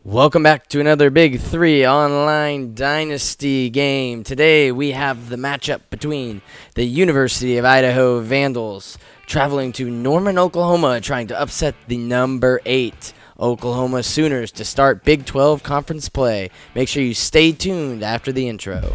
Welcome back to another Big 3 online Dynasty game. Today we have the matchup between the University of Idaho Vandals traveling to Norman, Oklahoma, trying to upset the number 8 Oklahoma Sooners to start Big 12 conference play. Make sure you stay tuned after the intro.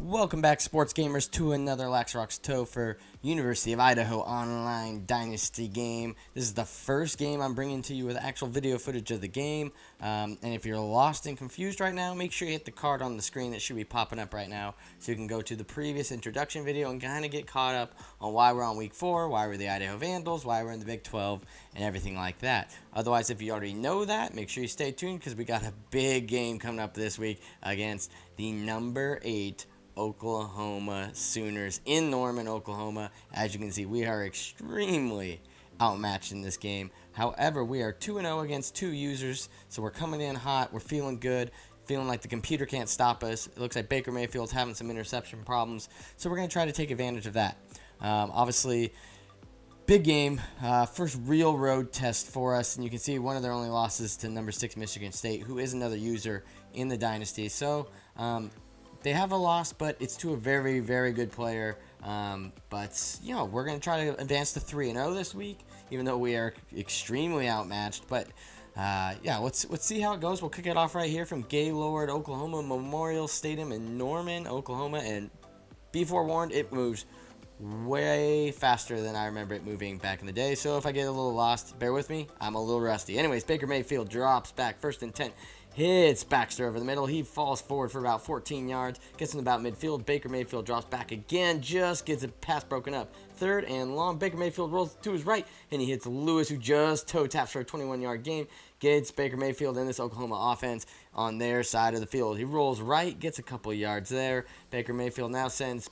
Welcome back, sports gamers, to another Lax Rocks Toe for University of Idaho Online Dynasty game. This is the first game I'm bringing to you with actual video footage of the game. And if you're lost and confused right now, make sure you hit the card on the screen that should be popping up right now so you can go to the previous introduction video and kind of get caught up on why we're on week 4, why we're the Idaho Vandals, why we're in the Big 12, and everything like that. Otherwise, if you already know that, make sure you stay tuned because we got a big game coming up this week against the number 8 Oklahoma Sooners in Norman, Oklahoma. As you can see, we are extremely outmatched in this game. However, we are 2-0 against 2 users, so we're coming in hot. We're feeling good, feeling like the computer can't stop us. It looks like Baker Mayfield's having some interception problems, so we're going to try to take advantage of that. Obviously, big game, first real road test for us, and you can see one of their only losses to number 6 Michigan State, who is another user in the Dynasty. So, they have a loss, but it's to a very, very good player. But, you know, we're going to try to advance to 3-0 this week, even though we are extremely outmatched. But, yeah, let's see how it goes. We'll kick it off right here from Gaylord, Oklahoma Memorial Stadium in Norman, Oklahoma. And be forewarned, it moves way faster than I remember it moving back in the day. So if I get a little lost, bear with me. I'm a little rusty. Anyways, Baker Mayfield drops back, 1st and 10. Hits Baxter over the middle. He falls forward for about 14 yards. Gets in about midfield. Baker Mayfield drops back again. Just gets a pass broken up. 3rd and long. Baker Mayfield rolls to his right. And he hits Lewis, who just toe taps for a 21-yard gain. Gets Baker Mayfield and this Oklahoma offense on their side of the field. He rolls right. Gets a couple yards there. Baker Mayfield now sends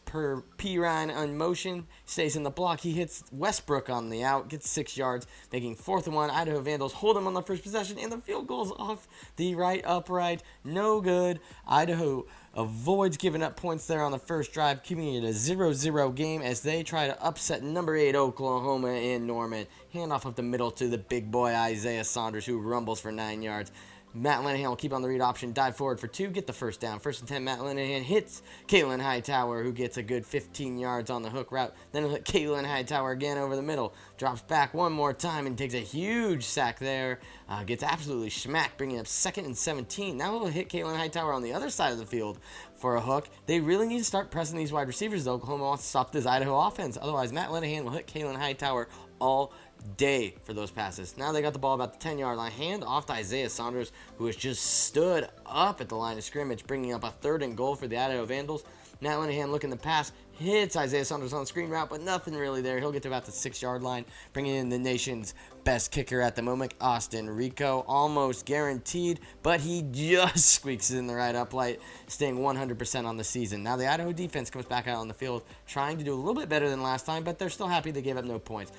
P. Ryan on motion. Stays in the block. He hits Westbrook on the out. Gets 6 yards. Making 4th and 1. Idaho Vandals hold him on the first possession. And the field goal's off the right upright. No good. Idaho avoids giving up points there on the first drive, keeping it a 0-0 game as they try to upset number 8 Oklahoma in Norman. Handoff up the middle to the big boy Isaiah Saunders, who rumbles for 9 yards. Matt Linehan will keep on the read option, dive forward for 2, get the first down. 1st and 10, Matt Linehan hits Caitlin Hightower, who gets a good 15 yards on the hook route. Then he'll hit Caitlin Hightower again over the middle. Drops back one more time and takes a huge sack there. Gets absolutely smacked, bringing up 2nd and 17. Now he'll hit Caitlin Hightower on the other side of the field for a hook. They really need to start pressing these wide receivers, though. Oklahoma wants to stop this Idaho offense. Otherwise, Matt Linehan will hit Caitlin Hightower all day for those passes. Now they got the ball about the 10-yard line. Hand off to Isaiah Saunders, who has just stood up at the line of scrimmage, bringing up a 3rd and goal for the Idaho Vandals. Matt Linehan looking to pass, hits Isaiah Saunders on the screen route, but nothing really there. He'll get to about the 6-yard line, bringing in the nation's best kicker at the moment, Austin Rico, almost guaranteed, but he just squeaks it in the right upright, staying 100% on the season. Now the Idaho defense comes back out on the field, trying to do a little bit better than last time, but they're still happy they gave up no points.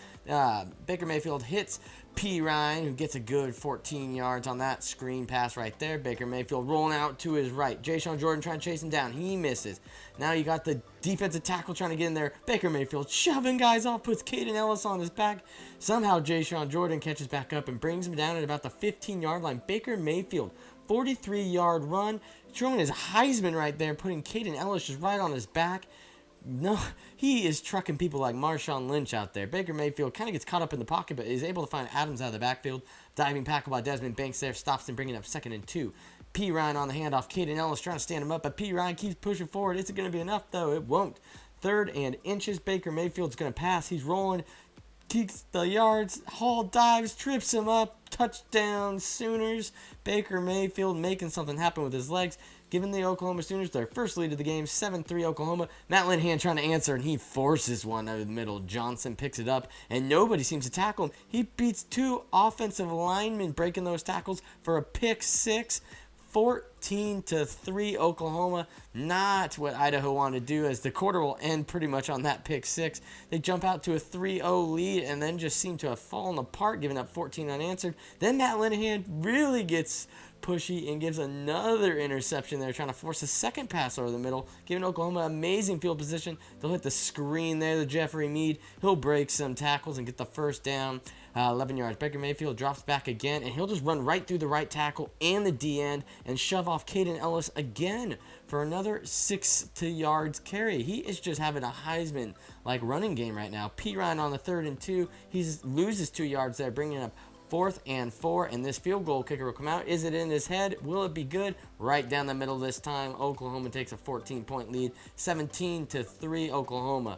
Baker Mayfield hits P. Ryan, who gets a good 14 yards on that screen pass right there. Baker Mayfield rolling out to his right. Jaysean Jordan trying to chase him down. He misses. Now you got the defensive tackle trying to get in there. Baker Mayfield shoving guys off, puts Caden Ellis on his back. Somehow Jaysean Jordan catches back up and brings him down at about the 15-yard line. Baker Mayfield, 43-yard run, throwing his Heisman right there, putting Caden Ellis just right on his back. No, he is trucking people like Marshawn Lynch out there. Baker Mayfield kind of gets caught up in the pocket, but is able to find Adams out of the backfield. Diving tackle by Desmond Banks there, stops him, bringing up 2nd and 2. P. Ryan on the handoff. Caden Ellis trying to stand him up, but P. Ryan keeps pushing forward. Is it going to be enough, though? It won't. 3rd and inches. Baker Mayfield's going to pass. He's rolling. Keeps the yards. Hall dives, trips him up. Touchdown, Sooners. Baker Mayfield making something happen with his legs, giving the Oklahoma Sooners their first lead of the game, 7-3 Oklahoma. Matt Linehan trying to answer, and he forces one out of the middle. Johnson picks it up, and nobody seems to tackle him. He beats 2 offensive linemen breaking those tackles for a pick 6. 14-3 Oklahoma. Not what Idaho wanted to do, as the quarter will end pretty much on that pick 6. They jump out to a 3-0 lead and then just seem to have fallen apart, giving up 14 unanswered. Then Matt Linehan really gets pushy and gives another interception there, trying to force a second pass over the middle, giving Oklahoma amazing field position. They'll hit the screen there, the Jeffrey Mead. He'll break some tackles and get the first down. 11 yards. Baker Mayfield drops back again, and he'll just run right through the right tackle and the D end and shove off Caden Ellis again for another 6 yards carry. He is just having a Heisman-like running game right now. P. Ryan on the 3rd and 2. He loses 2 yards there, bringing up 4th and 4, and this field goal kicker will come out. Is it in his head? Will it be good? Right down the middle this time. Oklahoma takes a 14-point lead, 17-3 Oklahoma.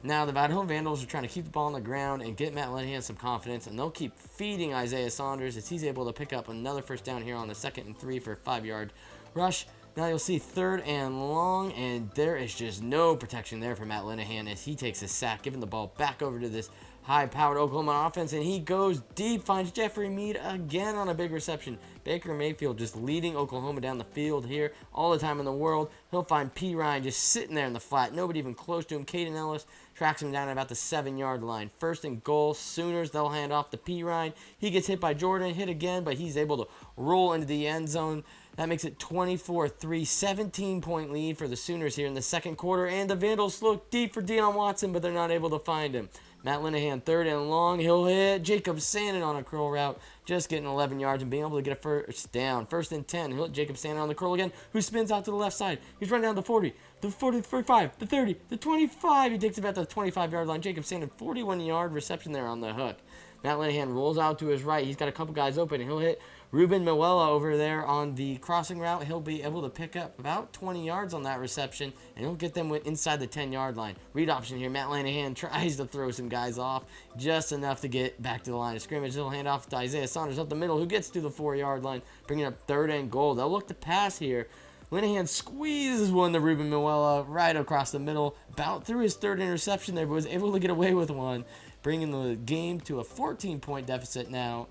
Now, the Idaho Vandals are trying to keep the ball on the ground and get Matt Linehan some confidence, and they'll keep feeding Isaiah Saunders as he's able to pick up another first down here on the 2nd and 3 for a 5-yard rush. Now you'll see 3rd and long, and there is just no protection there for Matt Linehan as he takes a sack, giving the ball back over to this high-powered Oklahoma offense, and he goes deep, finds Jeffrey Mead again on a big reception. Baker Mayfield just leading Oklahoma down the field here all the time in the world. He'll find P. Ryan just sitting there in the flat, nobody even close to him. Caden Ellis tracks him down at about the 7-yard line. 1st and goal, Sooners, they'll hand off to P. Ryan. He gets hit by Jordan, hit again, but he's able to roll into the end zone. That makes it 24-3, 17-point lead for the Sooners here in the second quarter, and the Vandals look deep for Deion Watson, but they're not able to find him. Matt Linehan, 3rd and long. He'll hit Jacob Sandin on a curl route, just getting 11 yards and being able to get a first down. 1st and 10. He'll hit Jacob Sandin on the curl again, who spins out to the left side. He's running down the 40, the 40, the 45, the 30, the 25. He takes about the 25-yard line. Jacob Sandin, 41-yard reception there on the hook. Matt Linehan rolls out to his right. He's got a couple guys open, and he'll hit Ruben Muella over there on the crossing route. He'll be able to pick up about 20 yards on that reception, and he'll get them inside the 10-yard line. Read option here. Matt Linehan tries to throw some guys off, just enough to get back to the line of scrimmage. He'll hand off to Isaiah Saunders up the middle, who gets to the 4-yard line, bringing up 3rd and goal. They'll look to pass here. Linehan squeezes one to Ruben Muella right across the middle, about through his 3rd interception there, but was able to get away with one, bringing the game to a 14-point deficit now,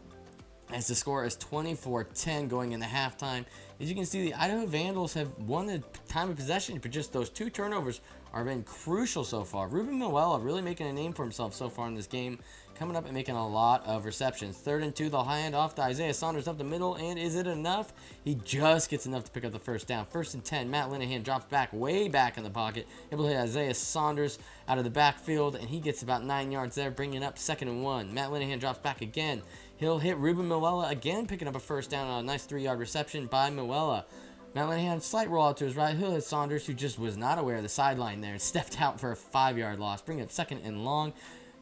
as the score is 24-10 going into halftime. As you can see, the Idaho Vandals have won the time of possession, but just those 2 turnovers have been crucial so far. Ruben Muella really making a name for himself so far in this game, coming up and making a lot of receptions. 3rd and 2, they'll hand off to Isaiah Saunders up the middle, and is it enough? He just gets enough to pick up the first down. 1st and 10, Matt Linehan drops back, way back in the pocket, able to hit Isaiah Saunders out of the backfield, and he gets about 9 yards there, bringing up 2nd and 1. Matt Linehan drops back again. He'll hit Ruben Muella again, picking up a first down on a nice 3-yard reception by Muella. Matt Linehan, slight rollout to his right. He'll hit Saunders, who just was not aware of the sideline there and stepped out for a 5-yard loss, bringing up 2nd and long.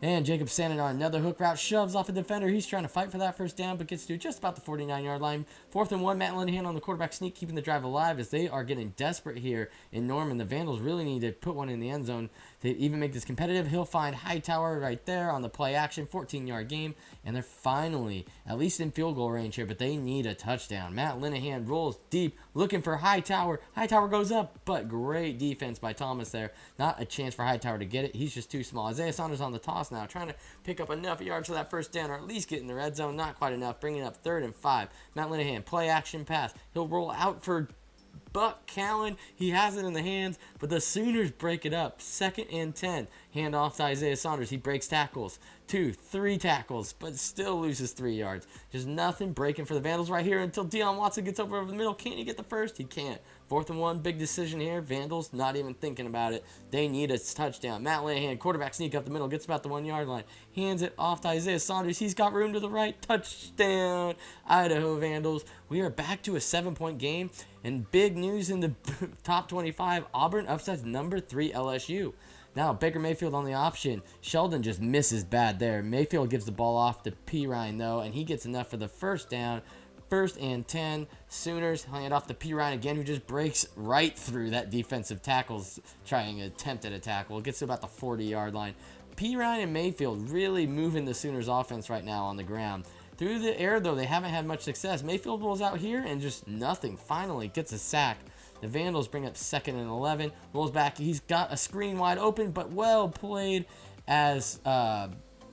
And Jacob Sandin on another hook route, shoves off a defender. He's trying to fight for that first down, but gets to just about the 49-yard line. 4th and 1, Matt Linehan on the quarterback sneak, keeping the drive alive as they are getting desperate here in Norman. The Vandals really need to put one in the end zone to even make this competitive. He'll find Hightower right there on the play action, 14-yard game, and they're finally at least in field goal range here, but they need a touchdown. Matt Linehan rolls deep, looking for Hightower. Hightower goes up, but great defense by Thomas there. Not a chance for Hightower to get it. He's just too small. Isaiah Saunders on the toss now, trying to pick up enough yards for that first down, or at least get in the red zone. Not quite enough, bringing up 3rd and 5. Matt Linehan, play action pass. He'll roll out for Buck Callen. He has it in the hands, but the Sooners break it up. 2nd and 10. Hand off to Isaiah Saunders. He breaks tackles. 2, 3 tackles, but still loses 3 yards. Just nothing breaking for the Vandals right here until Deion Watson gets over the middle. Can he get the first? He can't. 4th and 1, big decision here. Vandals not even thinking about it. They need a touchdown. Matt Linehan, quarterback sneak up the middle, gets about the 1-yard line. Hands it off to Isaiah Saunders. He's got room to the right. Touchdown, Idaho Vandals. We are back to a 7-point game. And big news in the top 25, Auburn upsets number 3 LSU. Now, Baker Mayfield on the option. Sheldon just misses bad there. Mayfield gives the ball off to P. Ryan, though, and he gets enough for the first down. 1st and 10. Sooners hand off to P. Ryan again, who just breaks right through that defensive tackle's trying to attempt at a tackle. It gets to about the 40-yard line. P. Ryan and Mayfield really moving the Sooners offense right now on the ground. Through the air, though, they haven't had much success. Mayfield rolls out here and just nothing. Finally gets a sack. The Vandals bring up 2nd and 11. Rolls back. He's got a screen wide open, but well played as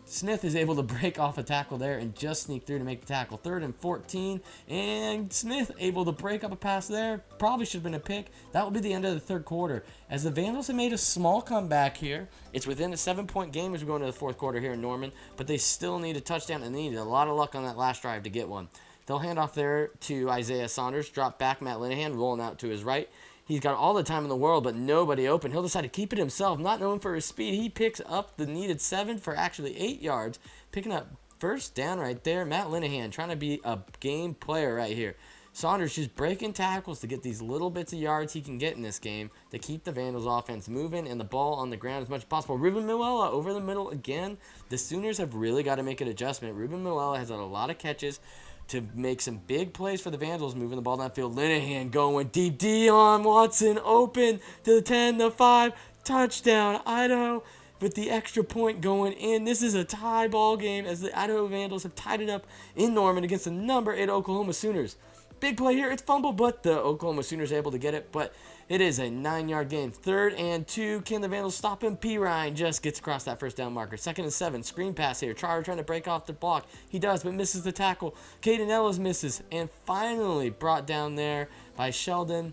Smith is able to break off a tackle there and just sneak through to make the tackle. 3rd and 14, and Smith able to break up a pass there. Probably should have been a pick. That will be the end of the 3rd quarter, as the Vandals have made a small comeback here. It's within a 7-point game as we go into the 4th quarter here in Norman, but they still need a touchdown, and they needed a lot of luck on that last drive to get one. They'll hand off there to Isaiah Saunders. Drop back, Matt Linehan rolling out to his right. He's got all the time in the world, but nobody open. He'll decide to keep it himself, not known for his speed. He picks up the needed 7 for actually 8 yards, picking up first down right there. Matt Linehan trying to be a game player right here. Saunders just breaking tackles to get these little bits of yards he can get in this game to keep the Vandals offense moving and the ball on the ground as much as possible. Ruben Muella over the middle again. The Sooners have really got to make an adjustment. Ruben Muella has had a lot of catches to make some big plays for the Vandals, moving the ball downfield. Linehan going deep. Dion Watson open to the 10, the 5. Touchdown, Idaho. With the extra point going in. This is a tie ball game as the Idaho Vandals have tied it up in Norman against the number 8 Oklahoma Sooners. Big play here. It's fumble, but the Oklahoma Sooners able to get it. But it is a 9-yard gain. 3rd and 2. Can the Vandals stop him? P. Ryan just gets across that first down marker. 2nd and 7. Screen pass here. Charter trying to break off the block. He does, but misses the tackle. Caden Ellis misses. And finally brought down there by Sheldon.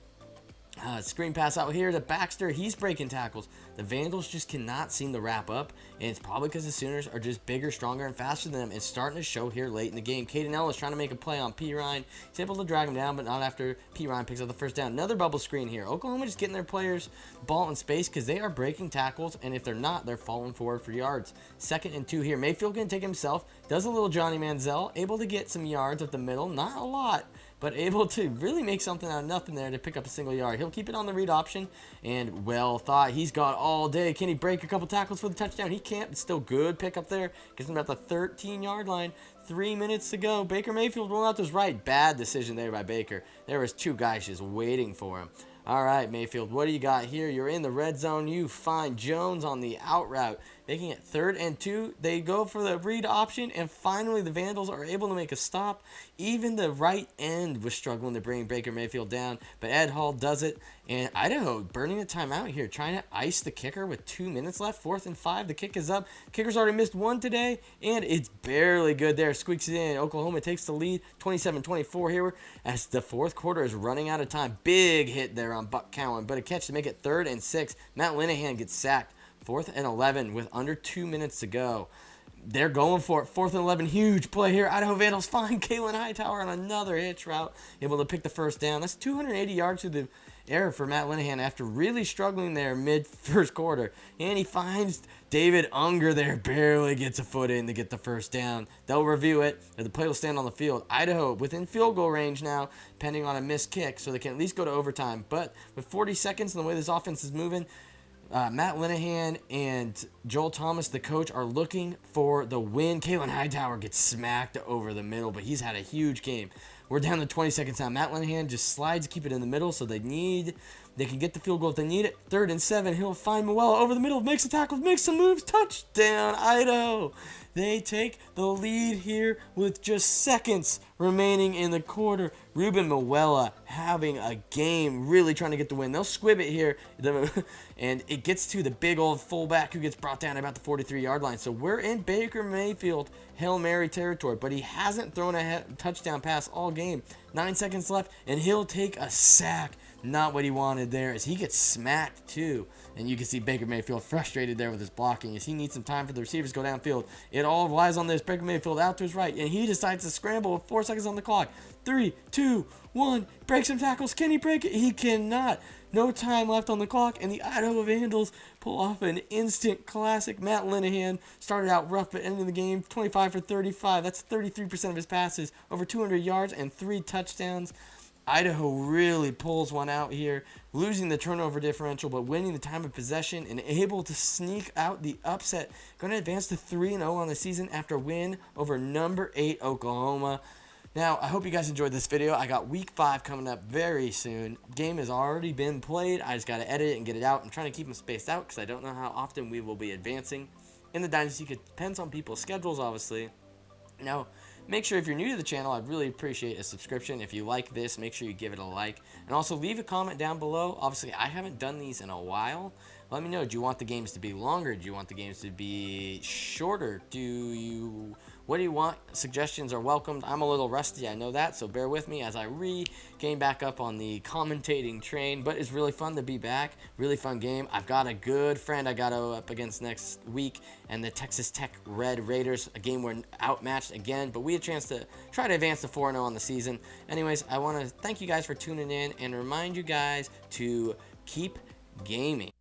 Screen pass out here to Baxter. He's breaking tackles. The Vandals just cannot seem to wrap up, and it's probably because the Sooners are just bigger, stronger, and faster than them. It's starting to show here late in the game. Caden Ellis trying to make a play on P. Ryan. He's able to drag him down, but not after P. Ryan picks up the first down. Another bubble screen here. Oklahoma just getting their players ball in space because they are breaking tackles, and if they're not, they're falling forward for yards. 2nd and 2 here. Mayfield can take himself. Does a little Johnny Manziel. Able to get some yards up the middle. Not a lot, but able to really make something out of nothing there to pick up a single yard. He'll keep it on the read option, and well thought. He's got all day. Can he break a couple tackles for the touchdown? He can't, but still good pick up there. Gets him about the 13-yard line. 3 minutes to go. Baker Mayfield rolling out to his right. Bad decision there by Baker. There was 2 guys just waiting for him. All right, Mayfield, what do you got here? You're in the red zone. You find Jones on the out route, making it 3rd and 2. They go for the read option, and finally the Vandals are able to make a stop. Even the right end was struggling to bring Baker Mayfield down, but Ed Hall does it. And Idaho burning a timeout here, trying to ice the kicker with 2 minutes left. 4th and 5. The kick is up. Kicker's already missed one today, and it's barely good there. Squeaks it in. Oklahoma takes the lead, 27-24 here as the 4th quarter is running out of time. Big hit there on Buck Cowan, but a catch to make it 3rd and 6. Matt Linehan gets sacked. 4th and 11 with under 2 minutes to go. They're going for it. 4th and 11. Huge play here. Idaho Vandals find Kalen Hightower on another hitch route. Able to pick the first down. That's 280 yards through the air for Matt Linehan after really struggling there mid-first quarter. And he finds David Unger there. Barely gets a foot in to get the first down. They'll review it. The play will stand on the field. Idaho within field goal range now, pending on a missed kick, so they can at least go to overtime. But with 40 seconds and the way this offense is moving, Matt Linehan and Joel Thomas, the coach, are looking for the win. Kalen Hightower gets smacked over the middle, but he's had a huge game. We're down to 20 seconds now. Matt Linehan just slides to keep it in the middle, so they can get the field goal if they need it. 3rd and 7. He'll find Muella over the middle, makes a tackle, makes some moves. Touchdown, Idaho. They take the lead here with just seconds remaining in the quarter. Ruben Muella having a game, really trying to get the win. They'll squib it here, and it gets to the big old fullback who gets brought down about the 43-yard line. So we're in Baker Mayfield Hail Mary territory, but he hasn't thrown a touchdown pass all game. 9 seconds left, and he'll take a sack. Not what he wanted there, as he gets smacked too. And you can see Baker Mayfield frustrated there with his blocking as he needs some time for the receivers to go downfield. It all relies on this. Baker Mayfield out to his right, and he decides to scramble with 4 seconds on the clock. 3, 2, 1. Breaks some tackles. Can he break it? He cannot. No time left on the clock, and the Idaho Vandals pull off an instant classic. Matt Linehan started out rough, but ended the game 25 for 35. That's 33% of his passes, over 200 yards, and 3 touchdowns. Idaho really pulls one out here, losing the turnover differential, but winning the time of possession and able to sneak out the upset. Going to advance to 3-0 on the season after a win over number 8 Oklahoma. Now, I hope you guys enjoyed this video. I got week 5 coming up very soon. Game has already been played. I just got to edit it and get it out. I'm trying to keep them spaced out because I don't know how often we will be advancing in the Dynasty. It depends on people's schedules, obviously. Now, make sure if you're new to the channel, I'd really appreciate a subscription. If you like this, make sure you give it a like. And also leave a comment down below. Obviously, I haven't done these in a while. Let me know, do you want the games to be longer? Do you want the games to be shorter? Do you What do you want? Suggestions are welcomed. I'm a little rusty, I know that, so bear with me as I regain back up on the commentating train. But it's really fun to be back. Really fun game. I've got a good friend I got to go up against next week, and the Texas Tech Red Raiders, a game we're outmatched again, but we had a chance to try to advance to 4-0 on the season. Anyways, I want to thank you guys for tuning in and remind you guys to keep gaming.